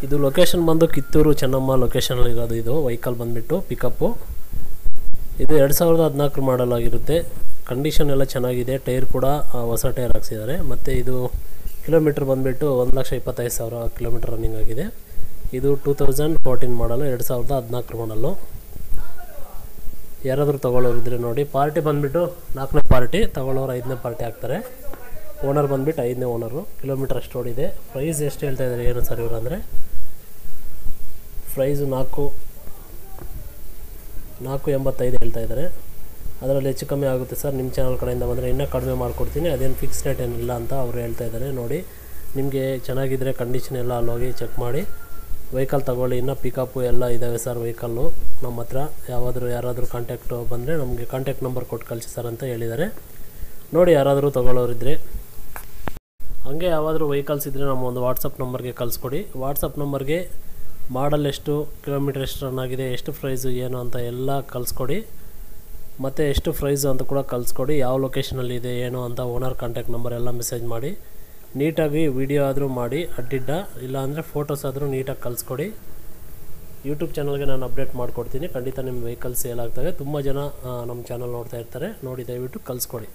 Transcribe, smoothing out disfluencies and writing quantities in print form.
ಇದು ಲೊಕೇಶನ್ ಬಂದು ಕಿತ್ತೂರು ಚೆನ್ನಮ್ಮ ಲೊಕೇಶನಲ್ಲಿ ಇರೋದು. ಇದು ವೆಹಿಕಲ್ ಬಂದುಬಿಟ್ಟು ಪಿಕಪ್ಪು. ಇದು 2014 ಮಾಡಲ್ ಆಗಿರುತ್ತೆ. ಕಂಡೀಷನ್ ಎಲ್ಲ ಚೆನ್ನಾಗಿದೆ. ಟೈರ್ ಕೂಡ ಹೊಸ ಟೈರ್ ಹಾಕ್ಸಿದ್ದಾರೆ. ಮತ್ತು ಇದು ಕಿಲೋಮೀಟ್ರ್ ಬಂದುಬಿಟ್ಟು 1,25,000 ಕಿಲೋಮೀಟ್ರ್ ರನ್ನಿಂಗ್ ಆಗಿದೆ. ಇದು 2014 ಮಾಡಲು, 2014 ಮಾಡಲು. ಯಾರಾದರೂ ತೊಗೊಳ್ಳೋರಿದ್ರೆ ನೋಡಿ. ಪಾರ್ಟಿ ಬಂದುಬಿಟ್ಟು 4ನೇ ಪಾರ್ಟಿ, ತೊಗೊಳ್ಳೋರು 5ನೇ ಪಾರ್ಟಿ ಆಗ್ತಾರೆ. ಓನರ್ ಬಂದುಬಿಟ್ಟು 5ನೇ ಓನರು. ಕಿಲೋಮೀಟ್ರ್ ಅಷ್ಟು ಓಡಿದೆ. ಪ್ರೈಸ್ ಎಷ್ಟು ಹೇಳ್ತಾ ಇದ್ದಾರೆ ಏನು ಸರ್ ಇವರು ಅಂದರೆ, ಪ್ರೈಸು 485 ಹೇಳ್ತಾ ಇದ್ದಾರೆ. ಅದರಲ್ಲಿ ಹೆಚ್ಚು ಕಮ್ಮಿ ಆಗುತ್ತೆ ಸರ್, ನಿಮ್ಮ ಚಾನಲ್ ಕಡೆಯಿಂದ ಬಂದರೆ ಇನ್ನೂ ಕಡಿಮೆ ಮಾಡಿಕೊಡ್ತೀನಿ, ಅದೇನು ಫಿಕ್ಸ್ ರೇಟ್ ಏನಿಲ್ಲ ಅಂತ ಅವರು ಹೇಳ್ತಾ ಇದ್ದಾರೆ. ನೋಡಿ, ನಿಮಗೆ ಚೆನ್ನಾಗಿದ್ದರೆ ಕಂಡೀಷನ್ ಎಲ್ಲ ಅಲ್ಲೋಗಿ ಚೆಕ್ ಮಾಡಿ ವೆಹಿಕಲ್ ತೊಗೊಳ್ಳಿ. ಇನ್ನೂ ಪಿಕಪ್ಪು ಎಲ್ಲ ಇದ್ದಾವೆ ಸರ್ ವೆಹಿಕಲ್ಲು ನಮ್ಮ ಹತ್ರ. ಯಾರಾದರೂ ಕಾಂಟ್ಯಾಕ್ಟು ಬಂದರೆ ನಮಗೆ ಕಾಂಟ್ಯಾಕ್ಟ್ ನಂಬರ್ ಕೊಟ್ಟು ಕಳಿಸಿ ಸರ್ ಅಂತ ಹೇಳಿದ್ದಾರೆ. ನೋಡಿ, ಯಾರಾದರೂ ತೊಗೊಳ್ಳೋರಿದ್ದರೆ. ಹಾಗೆ ಯಾವಾದರೂ ವೆಹಿಕಲ್ಸ್ ಇದ್ದರೆ ನಮ್ಮ ಒಂದು ವಾಟ್ಸಪ್ ನಂಬರ್ಗೆ ಕಳಿಸ್ಕೊಡಿ. ವಾಟ್ಸಪ್ ನಂಬರ್ಗೆ ಮಾಡಲ್ ಎಷ್ಟು, ಕಿಲೋಮೀಟ್ರ್ ಎಷ್ಟು ರನ್ ಆಗಿದೆ, ಎಷ್ಟು ಪ್ರೈಸು ಏನು ಅಂತ ಎಲ್ಲ ಕಳಿಸ್ಕೊಡಿ. ಮತ್ತು ಎಷ್ಟು ಪ್ರೈಸು ಅಂತ ಕೂಡ ಕಳಿಸ್ಕೊಡಿ. ಯಾವ ಲೊಕೇಶನಲ್ಲಿ ಇದೆ ಏನು ಅಂತ ಓನರ್ ಕಾಂಟ್ಯಾಕ್ಟ್ ನಂಬರ್ ಎಲ್ಲ ಮೆಸೇಜ್ ಮಾಡಿ. ನೀಟಾಗಿ ವಿಡಿಯೋ ಆದರೂ ಮಾಡಿ, ಅಡ್ಡಿಡ್ಡ ಇಲ್ಲಾಂದರೆ ಫೋಟೋಸ್ ಆದರೂ ನೀಟಾಗಿ ಕಳಿಸ್ಕೊಡಿ. ಯೂಟ್ಯೂಬ್ ಚಾನಲ್ಗೆ ನಾನು ಅಪ್ಡೇಟ್ ಮಾಡಿಕೊಡ್ತೀನಿ. ಖಂಡಿತ ನಿಮ್ಮ ವೆಹಿಕಲ್ಸ್ ಸೇಲ್ ಆಗ್ತವೆ. ತುಂಬ ಜನ ನಮ್ಮ ಚಾನಲ್ ನೋಡ್ತಾ ಇರ್ತಾರೆ. ನೋಡಿ, ದಯವಿಟ್ಟು ಕಳಿಸ್ಕೊಡಿ.